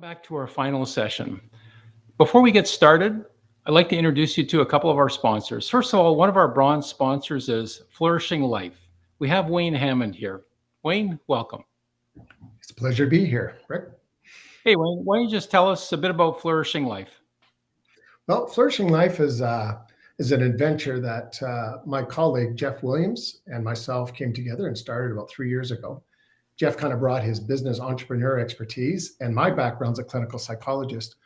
Back to our final session. Before we get started, I'd like to introduce you to a couple of our sponsors. First of all, one of our bronze sponsors is Flourishing Life. We have Wayne Hammond here. Wayne, welcome. It's a pleasure to be here, Rick. Hey, Wayne, why don't you just tell us a bit about Flourishing Life? Well, Flourishing Life is an adventure that my colleague Jeff Williams and myself came together and started about 3 years ago. Jeff kind of brought his business entrepreneur expertise, and my background's a clinical psychologist.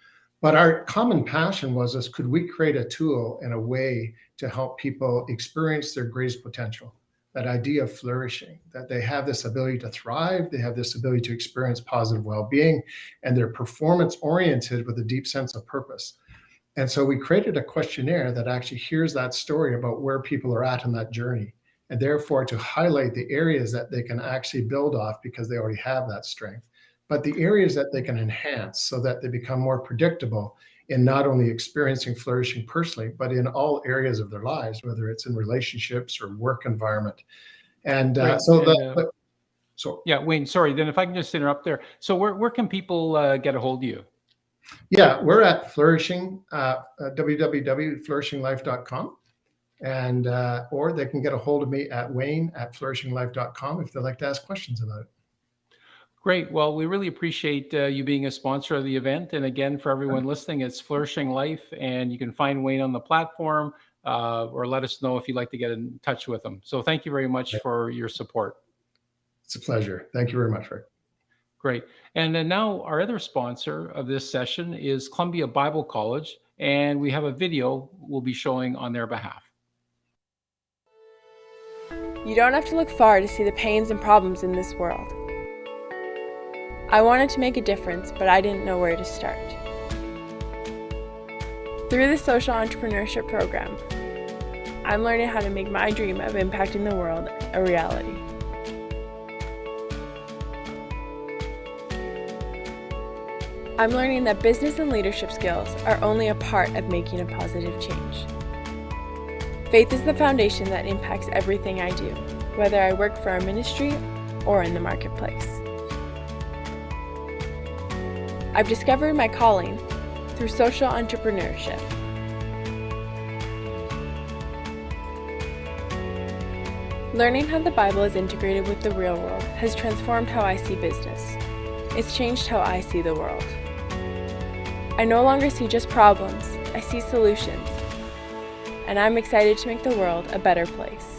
But our common passion was could we create a tool and a way to help people experience their greatest potential? That idea of flourishing, that they have this ability to thrive, they have this ability to experience positive well-being, and they're performance oriented with a deep sense of purpose. And so we created a questionnaire that actually hears that story about where people are at in that journey, and therefore to highlight the areas that they can actually build off because they already have that strength, but the areas that they can enhance so that they become more predictable in not only experiencing flourishing personally, but in all areas of their lives, whether it's in relationships or work environment. And Right. Yeah, Wayne, sorry, then if I can just interrupt there. So where can people get a hold of you? Yeah, we're at Flourishing, www.flourishinglife.com. And or they can get a hold of me at wayne@flourishinglife.com if they'd like to ask questions about it. Great. Well, we really appreciate you being a sponsor of the event. And again, for everyone listening, it's Flourishing Life, and you can find Wayne on the platform or let us know if you'd like to get in touch with him. So thank you very much for your support. It's a pleasure. Thank you very much, Rick. Great. And then now our other sponsor of this session is Columbia Bible College, and we have a video we'll be showing on their behalf. You don't have to look far to see the pains and problems in this world. I wanted to make a difference, but I didn't know where to start. Through the social entrepreneurship program, I'm learning how to make my dream of impacting the world a reality. I'm learning that business and leadership skills are only a part of making a positive change. Faith is the foundation that impacts everything I do, whether I work for a ministry or in the marketplace. I've discovered my calling through social entrepreneurship. Learning how the Bible is integrated with the real world has transformed how I see business. It's changed how I see the world. I no longer see just problems, I see solutions. And I'm excited to make the world a better place.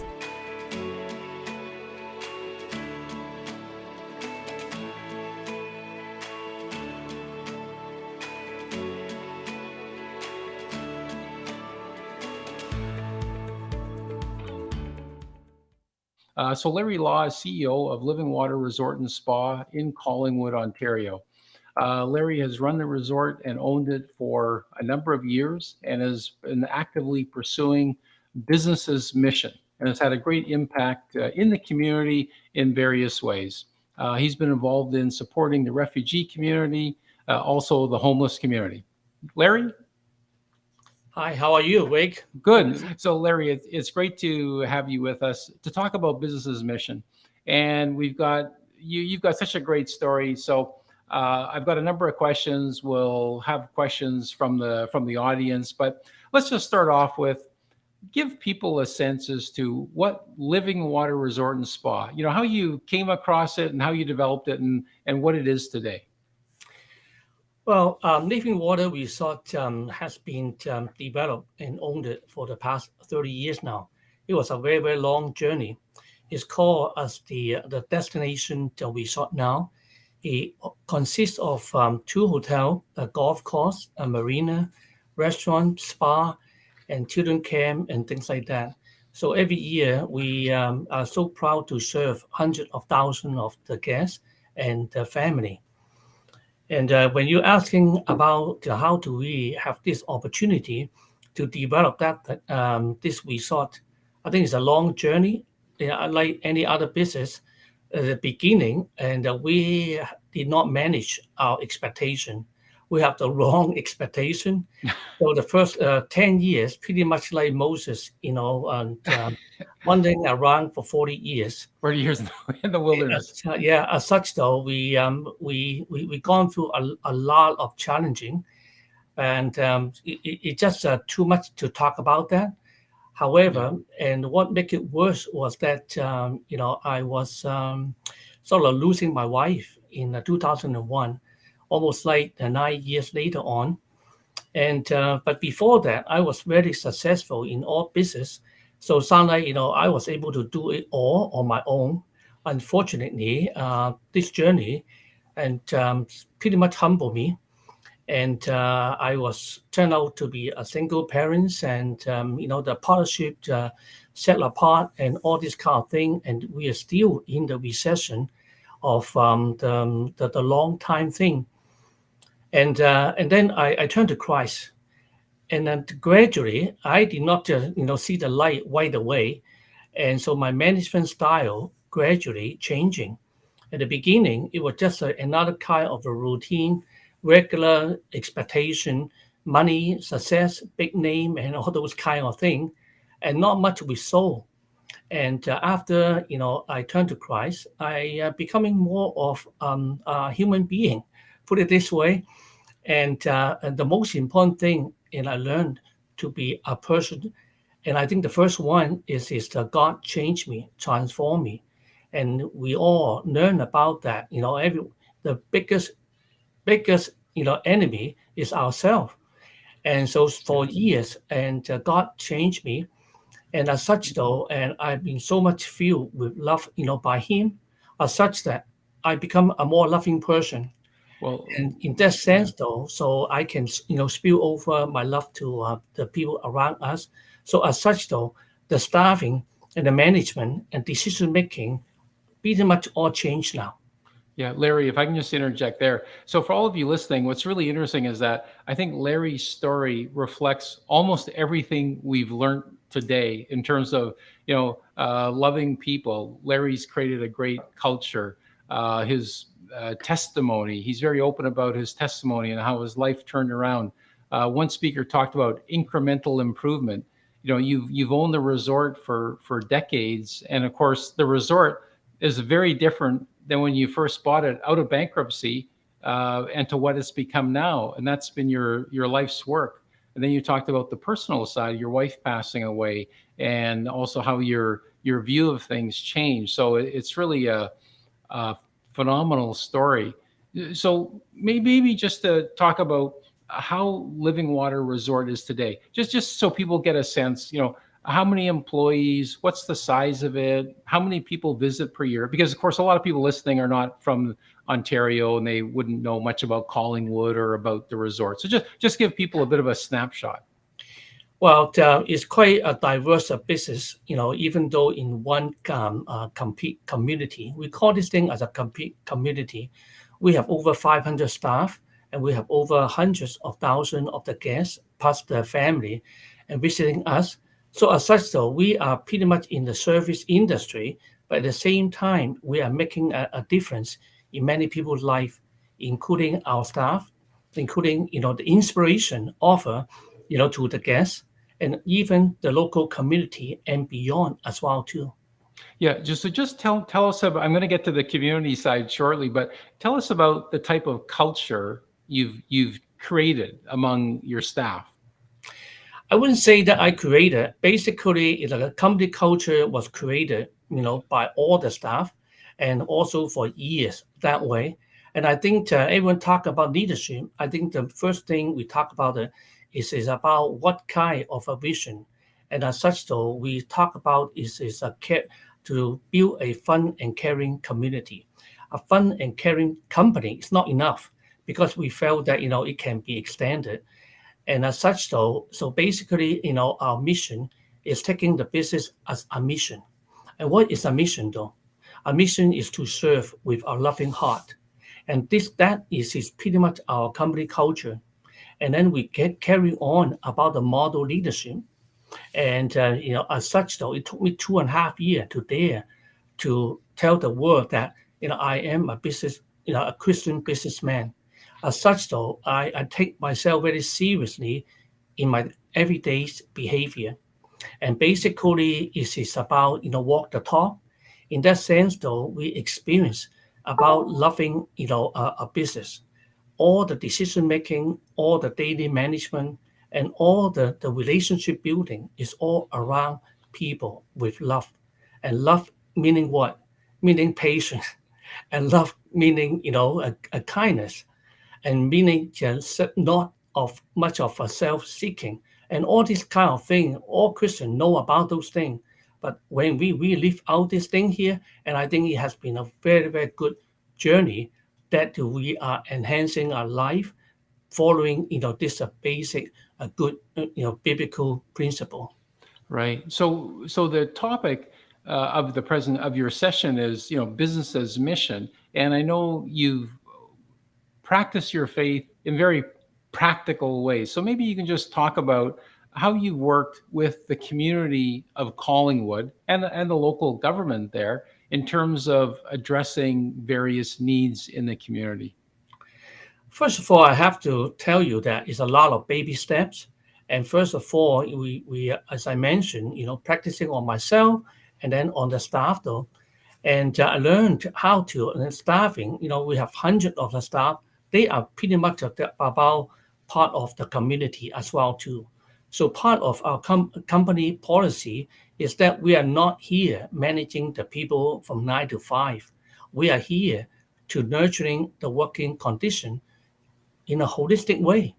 So Larry Law is CEO of Living Water Resort and Spa in Collingwood, Ontario. Larry has run the resort and owned it for a number of years and has been actively pursuing business's mission and has had a great impact in the community in various ways. He's been involved in supporting the refugee community, also the homeless community. Larry? Hi, how are you, Rick? Good. So Larry, it's great to have you with us to talk about business's mission. And you've got such a great story. So I've got a number of questions. We'll have questions from the audience, but let's just start off with give people a sense as to what Living Water Resort and Spa, how you came across it and how you developed it and what it is today. Well, Living Water Resort has been developed and owned it for the past 30 years now. It was a very, very long journey. It's called as the destination resort now. It consists of 2 hotels, a golf course, a marina, restaurant, spa, and children camp and things like that. So every year we are so proud to serve hundreds of thousands of the guests and the family. And when you're asking about how do we have this opportunity to develop that this resort, I think it's a long journey. Like any other business, at the beginning, and we did not manage our expectation. we have the wrong expectation. So the first 10 years, pretty much like Moses, and wandering around for 40 years. 40 years in the wilderness. As such though, we gone through a lot of challenging, and it just too much to talk about that. However, and what make it worse was that I was sort of losing my wife in 2001, almost like 9 years later on. And but before that, I was very successful in all business. So sound like I was able to do it all on my own. Unfortunately, this journey and pretty much humbled me. And I was turned out to be a single parent, and the partnership set apart, and all this kind of thing. And we are still in the recession of the long time thing. And then I turned to Christ, and then gradually I did not just see the light right away, and so my management style gradually changing. At the beginning, it was just another kind of a routine, regular expectation, money, success, big name, and all those kind of things, and not much we saw. And after I turned to Christ, I becoming more of a human being, put it this way. And the most important thing, and I learned to be a person. And I think the first one is that God changed me, transformed me, and we all learn about that. The biggest enemy is ourselves. And so for years, and God changed me, and as such though, and I've been so much filled with love, by Him, as such that I become a more loving person. Well, And in that sense, though, so I can, spill over my love to the people around us. So as such, though, the staffing and the management and decision making pretty much all changed now. yeah, Larry, if I can just interject there. So for all of you listening, what's really interesting is that I think Larry's story reflects almost everything we've learned today in terms of, loving people. Larry's created a great culture. His testimony, he's very open about his testimony and how his life turned around. One speaker talked about incremental improvement. You've owned the resort for decades, and of course, the resort is very different than when you first bought it out of bankruptcy, and to what it's become now. And that's been your life's work. And then you talked about the personal side, your wife passing away, and also how your view of things changed. So it's really a phenomenal story. So maybe just to talk about how Living Water Resort is today, just so people get a sense, how many employees, what's the size of it, how many people visit per year? Because of course, a lot of people listening are not from Ontario and they wouldn't know much about Collingwood or about the resort. So just give people a bit of a snapshot. Well, it's quite a diverse business, even though in one compete community. We call this thing as a compete community. We have over 500 staff, and we have over hundreds of thousands of the guests, plus the family, and visiting us. So as such, though, we are pretty much in the service industry, but at the same time, we are making a difference in many people's life, including our staff, including, the inspiration offer, to the guests, and even the local community and beyond as well too. Yeah, just tell us about. I'm going to get to the community side shortly, but tell us about the type of culture you've created among your staff. I wouldn't say that I created. Basically, the company culture was created, by all the staff, and also for years that way. And I think everyone talk about leadership. I think the first thing we talk about is about what kind of a vision. And as such, though, we talk about is a care to build a fun and caring community. A fun and caring company is not enough, because we felt that it can be extended. And as such, though, so basically, our mission is taking the business as a mission. And what is a mission, though? A mission is to serve with our loving heart. And that is pretty much our company culture. And then we carry on about the model leadership. And, as such, though, it took me 2.5 years to dare to tell the world that, I am a business, a Christian businessman. As such, though, I take myself very seriously in my everyday behavior. And basically, it is about walk the talk. In that sense, though, we experience about loving a business, all the decision making, all the daily management, and all the relationship building is all around people with love. And love meaning what? Meaning patience, and love meaning a kindness, and meaning just not of much of a self-seeking, and all this kind of thing. All Christians know about those things, but when we live out this thing here, and I think it has been a very very good journey that we are enhancing our life, following this basic a good biblical principle. Right. So the topic of the present of your session is, business as mission, and I know you've practiced your faith in very practical ways. So maybe you can just talk about how you worked with the community of Collingwood and the local government there in terms of addressing various needs in the community. First of all, I have to tell you that it's a lot of baby steps. And first of all, we as I mentioned, practicing on myself and then on the staff though. And I learned how to, and staffing, we have hundreds of the staff. They are pretty much about part of the community as well too. So part of our company policy is that we are not here managing the people from 9 to 5. We are here to nurturing the working condition in a holistic way.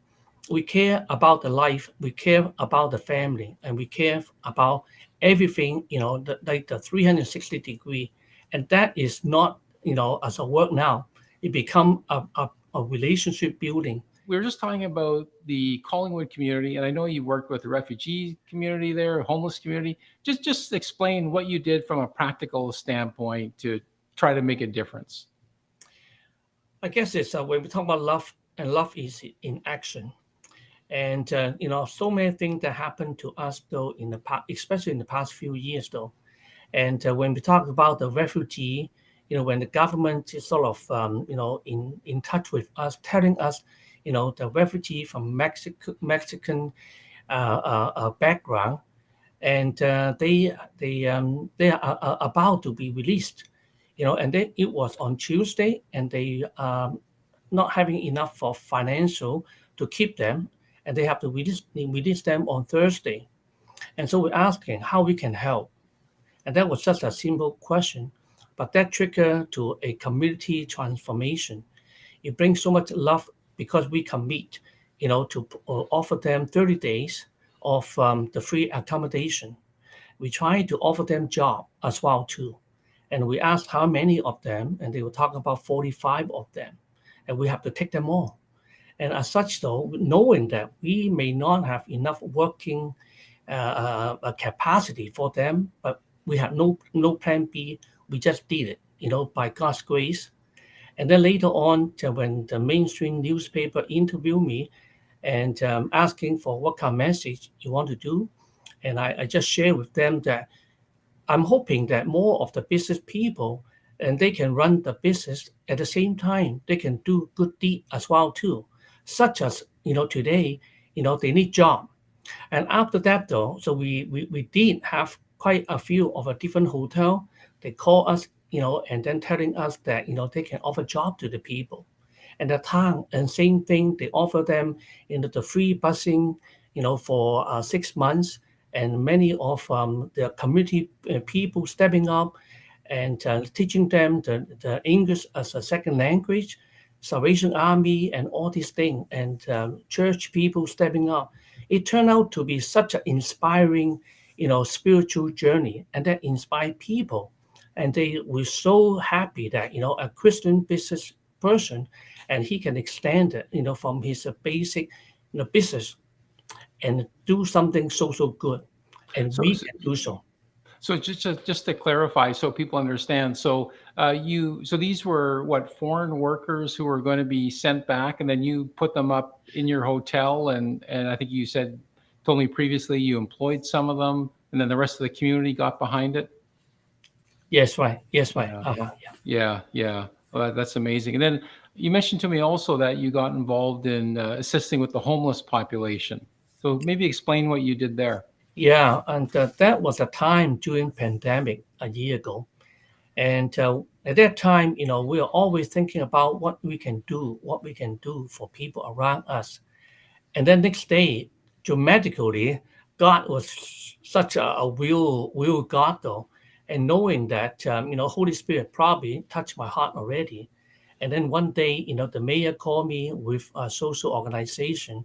We care about the life, we care about the family, and we care about everything, like the 360 degree. And that is not, as a work now, it become a relationship building. We were just talking about the Collingwood community, and I know you worked with the refugee community there, homeless community. Just explain what you did from a practical standpoint to try to make a difference. I guess it's when we talk about love, and love is in action. And so many things that happened to us though in the past, especially in the past few years though. And when we talk about the refugee, when the government is sort of in touch with us, telling us, the refugee from Mexican background, and they are about to be released, and then it was on Tuesday, and they not having enough for financial to keep them, and they have to release them on Thursday. And so we're asking how we can help. And that was just a simple question, but that triggered to a community transformation. It brings so much love because we commit, to offer them 30 days of the free accommodation. We try to offer them job as well too. And we asked how many of them, and they were talking about 45 of them. And we have to take them all. And as such, though, knowing that we may not have enough working capacity for them, but we had no plan B. We just did it, by God's grace. And then later on, when the mainstream newspaper interviewed me and asking for what kind of message you want to do, and I just share with them that I'm hoping that more of the business people, and they can run the business at the same time. They can do good deed as well too, such as today, they need job. And after that though, so we did have quite a few of a different hotel. They call us, and then telling us that they can offer job to the people. And the town, and same thing, they offer them the free busing, for 6 months, and many of the community people stepping up and teaching them the English as a second language, Salvation Army, and all these things, and church people stepping up. It turned out to be such an inspiring, spiritual journey, and that inspired people. And they were so happy that, a Christian business person, and he can extend it, from his basic, business, and do something so good. And we can do so. So just to clarify, so people understand. So so these were what, foreign workers who were going to be sent back, and then you put them up in your hotel, and I think you told me previously you employed some of them, and then the rest of the community got behind it. Yes, right. Yes, right. Yeah. Uh-huh. Yeah, yeah. Well, that's amazing. And then you mentioned to me also that you got involved in assisting with the homeless population. So maybe explain what you did there. Yeah, and that was a time during pandemic a year ago. And at that time, we are always thinking about what we can do for people around us. And then next day, dramatically, God was such a real God though. And knowing that, Holy Spirit probably touched my heart already. And then one day, the mayor called me with a social organization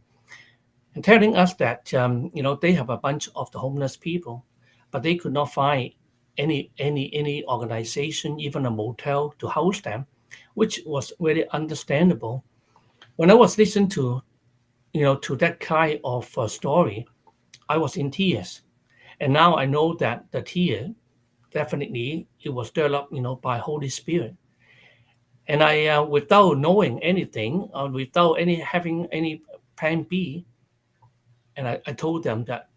and telling us that, they have a bunch of the homeless people, but they could not find any organization, even a motel to house them, which was very understandable. When I was listening to that kind of story, I was in tears. And now I know that the tear definitely it was stirred up, by Holy Spirit. And I, without knowing anything, without any having any plan B, and I told them that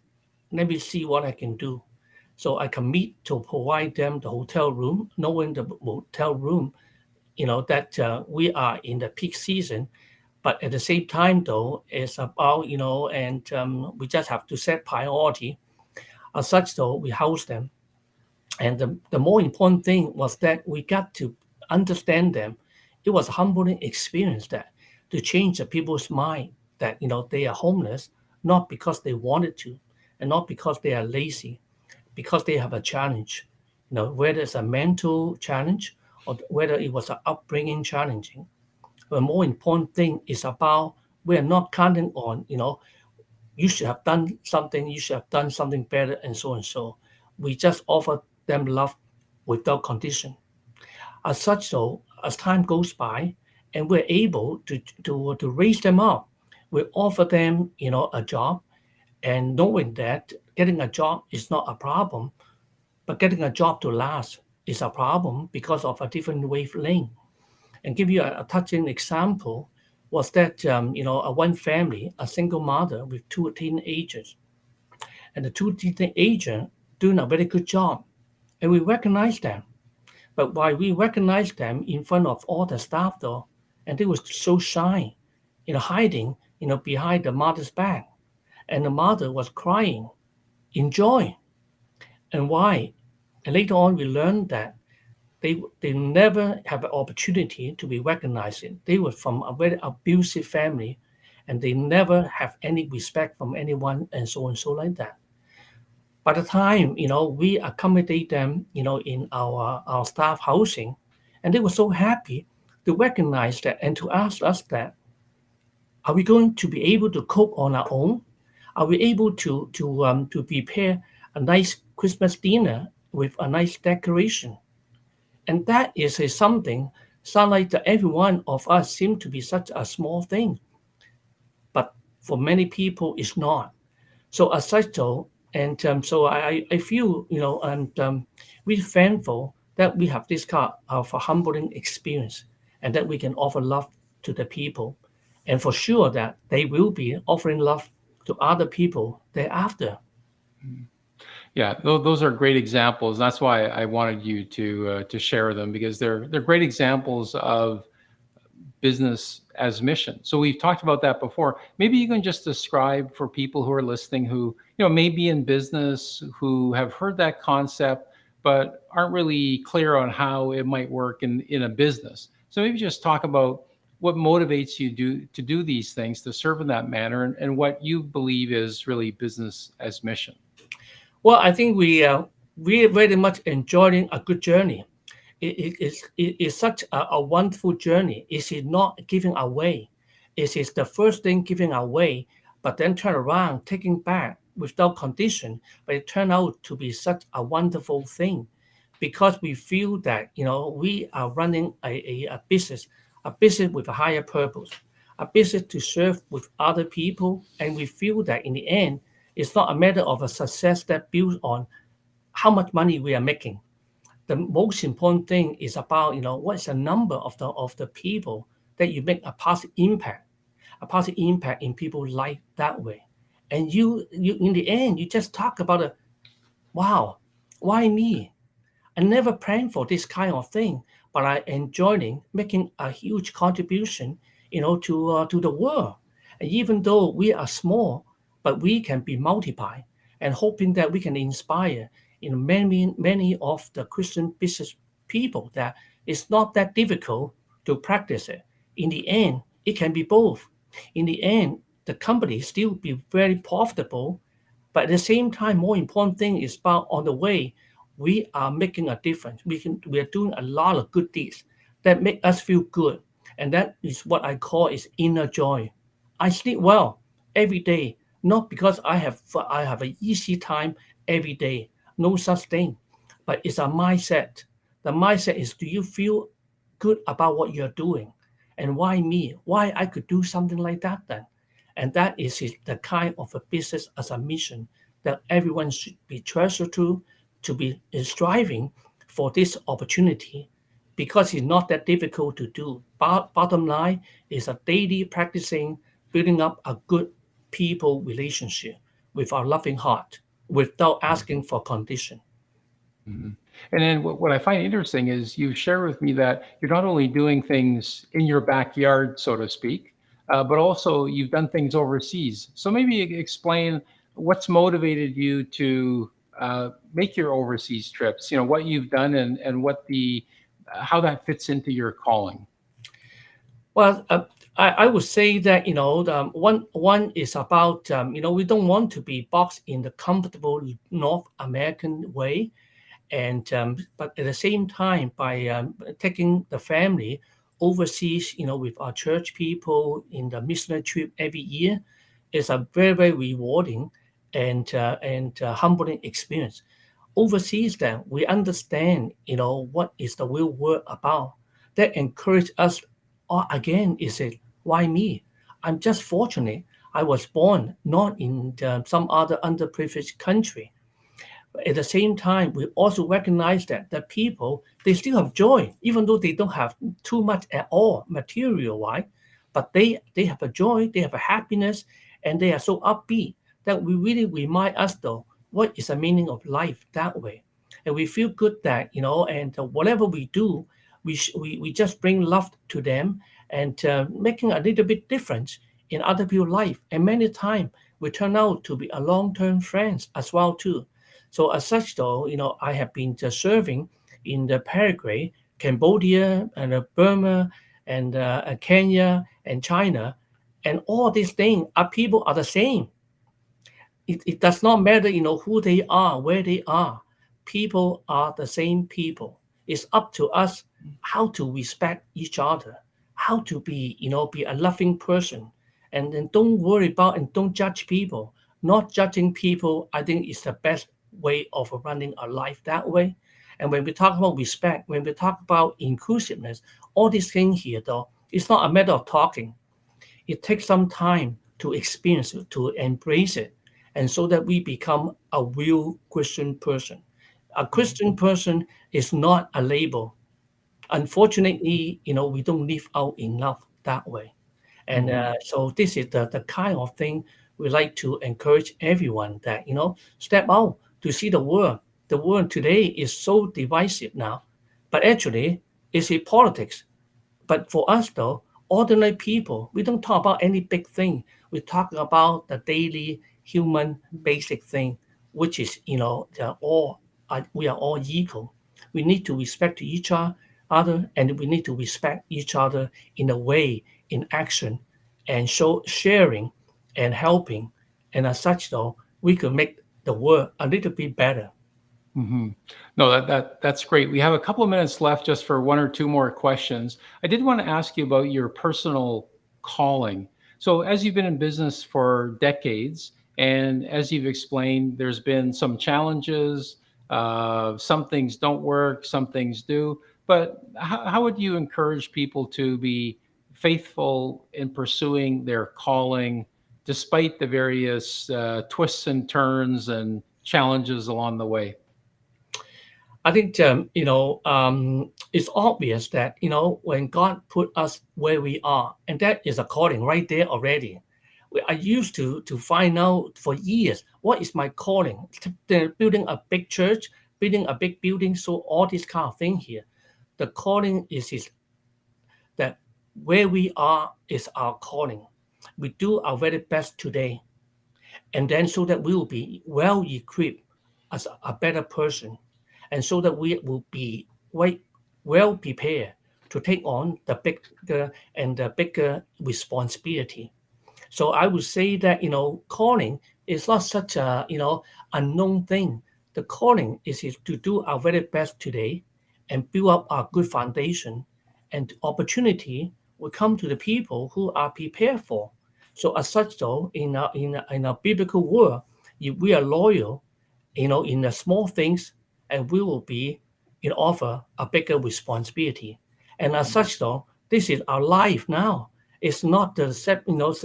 let me see what I can do. So I commit to provide them the hotel room, knowing the hotel room, that we are in the peak season. But at the same time, though, it's about, and we just have to set priority. As such, though, we house them. And the more important thing was that we got to understand them. It was a humbling experience that to change the people's mind that, they are homeless, not because they wanted to, and not because they are lazy, because they have a challenge. Whether it's a mental challenge or whether it was an upbringing challenging. The more important thing is about we're not counting on, you should have done something, you should have done something better, and so and so. We just offer them love without condition. As such, though, as time goes by, and we're able to raise them up, we offer them, a job, and knowing that getting a job is not a problem, but getting a job to last is a problem because of a different wavelength. And give you a touching example was that a one family, a single mother with two teenagers, and the two teenagers doing a very good job, and we recognize them. But while we recognize them in front of all the staff, though, and they were so shy, hiding, behind the mother's back, and the mother was crying in joy. And why? And later on, we learned that they never have an opportunity to be recognized. They were from a very abusive family, and they never have any respect from anyone, and so like that. By the time we accommodate them, in our staff housing, and they were so happy to recognize that and to ask us that, are we going to be able to cook on our own? Are we able to prepare a nice Christmas dinner with a nice decoration? And that is something sound like that every one of us seem to be such a small thing, but for many people it's not. So as such though, and so I feel and we're thankful that we have this kind of a humbling experience, and that we can offer love to the people, and for sure that they will be offering love to other people thereafter. Yeah, those are great examples. That's why I wanted you to share them, because they're great examples of business as mission. So we've talked about that before. Maybe you can just describe for people who are listening who, may be in business, who have heard that concept, but aren't really clear on how it might work in a business. So maybe just talk about what motivates you to do these things, to serve in that manner, and what you believe is really business as mission. Well, I think we very much enjoying a good journey. It is such a wonderful journey. Is it not giving away? It is the first thing giving away, but then turn around, taking back without condition. But it turned out to be such a wonderful thing, because we feel that we are running a business with a higher purpose, a business to serve with other people, and we feel that in the end, it's not a matter of a success that builds on how much money we are making. The most important thing is about what's the number of the people that you make a positive impact in people's life that way. And you in the end you just talk about wow, why me? I never planned for this kind of thing, but I enjoying making a huge contribution, to the world. And even though we are small, but we can be multiplied, and hoping that we can inspire, many of the Christian business people that it's not that difficult to practice it. In the end, it can be both. In the end, the company still be very profitable, but at the same time, more important thing is about on the way, we are making a difference. We are doing a lot of good deeds that make us feel good, and that is what I call is inner joy. I sleep well every day, not because I have an easy time every day. No such thing, but it's a mindset. The mindset is, do you feel good about what you're doing, and why me? Why I could do something like that then? And that is the kind of a business as a mission that everyone should be treasured to be striving for this opportunity, because it's not that difficult to do. Bottom line is a daily practicing, building up a good people relationship with our loving heart without asking for condition. Mhm. And then what I find interesting is you share with me that you're not only doing things in your backyard, so to speak, but also you've done things overseas. So maybe explain what's motivated you to make your overseas trips. What you've done and what the how that fits into your calling. Well, I would say that one is about we don't want to be boxed in the comfortable North American way, and but at the same time, by taking the family overseas, with our church people in the missionary trip every year, is a very, very rewarding and humbling experience. Overseas, then we understand what is the real world about. That encourage us. Again, is it why me? I'm just fortunate. I was born not in some other underprivileged country. At the same time, we also recognize that the people, they still have joy, even though they don't have too much at all material, right? But they have a joy, they have a happiness, and they are so upbeat that we really remind us though what is the meaning of life that way. And we feel good that and whatever we do, we just bring love to them, and making a little bit difference in other people's life. And many times we turn out to be a long-term friends as well too. So as such, though, I have been serving in the Paraguay, Cambodia, and Burma, and Kenya, and China, and all these things are people are the same. It does not matter, who they are, where they are. People are the same people. It's up to us how to respect each other, how to be a loving person, and then don't worry about and don't judge people. Not judging people, I think, is the best way of running a life that way. And when we talk about respect, when we talk about inclusiveness, all these things here, though, it's not a matter of talking. It takes some time to experience it, to embrace it, and so that we become a real Christian person. A Christian person is not a label. Unfortunately, we don't live out enough that way. And so this is the kind of thing we like to encourage everyone that, step out to see the world. The world today is so divisive now, but actually it's a politics. But for us though, ordinary people, we don't talk about any big thing. We talk about the daily human basic thing, which is, we are all equal. We need to respect each other, and we need to respect each other in a way, in action, and show sharing and helping. And as such, though, we could make the world a little bit better. Hmm. No, that's great. We have a couple of minutes left just for one or two more questions. I did want to ask you about your personal calling. So, as you've been in business for decades, and as you've explained, there's been some challenges. Some things don't work, some things do. But how would you encourage people to be faithful in pursuing their calling, despite the various twists and turns and challenges along the way? I think it's obvious that when God put us where we are, and that is a calling right there already. I used to find out for years what is my calling. Building a big church, building a big building, so all this kind of thing here. The calling is that where we are is our calling. We do our very best today, and then so that we will be well equipped as a better person, and so that we will be well prepared to take on the bigger responsibility. So I would say that calling is not such a unknown thing. The calling is to do our very best today and build up our good foundation, and opportunity will come to the people who are prepared for. So as such, though, in a biblical world, if we are loyal, in the small things, and we will be offer a bigger responsibility. And as such, though, this is our life now. It's not the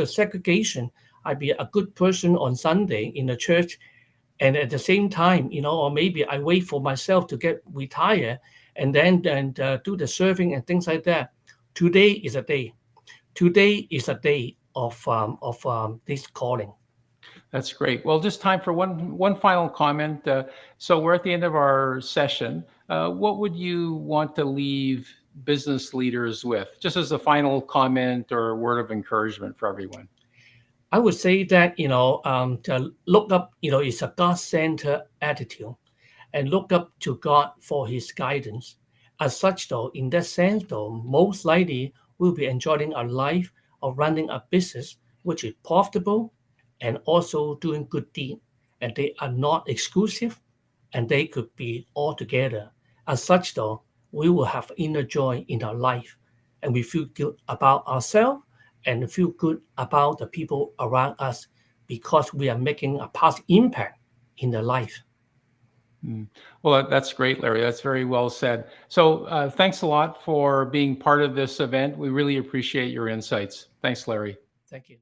segregation. I be a good person on Sunday in the church, and at the same time, or maybe I wait for myself to get retired and then do the serving and things like that. Today is a day. Today is a day of this calling. That's great. Well, just time for one final comment. So we're at the end of our session. What would you want to leave business leaders with, just as a final comment or word of encouragement for everyone? I would say that to look up, is a God-centered attitude, and look up to God for His guidance. As such, though, in that sense, though, most likely we'll be enjoying a life of running a business which is profitable and also doing good deed. And they are not exclusive, and they could be all together. As such, though, we will have inner joy in our life, and we feel good about ourselves and feel good about the people around us, because we are making a positive impact in their life. Well, that's great, Larry. That's very well said. So thanks a lot for being part of this event. We really appreciate your insights. Thanks, Larry. Thank you.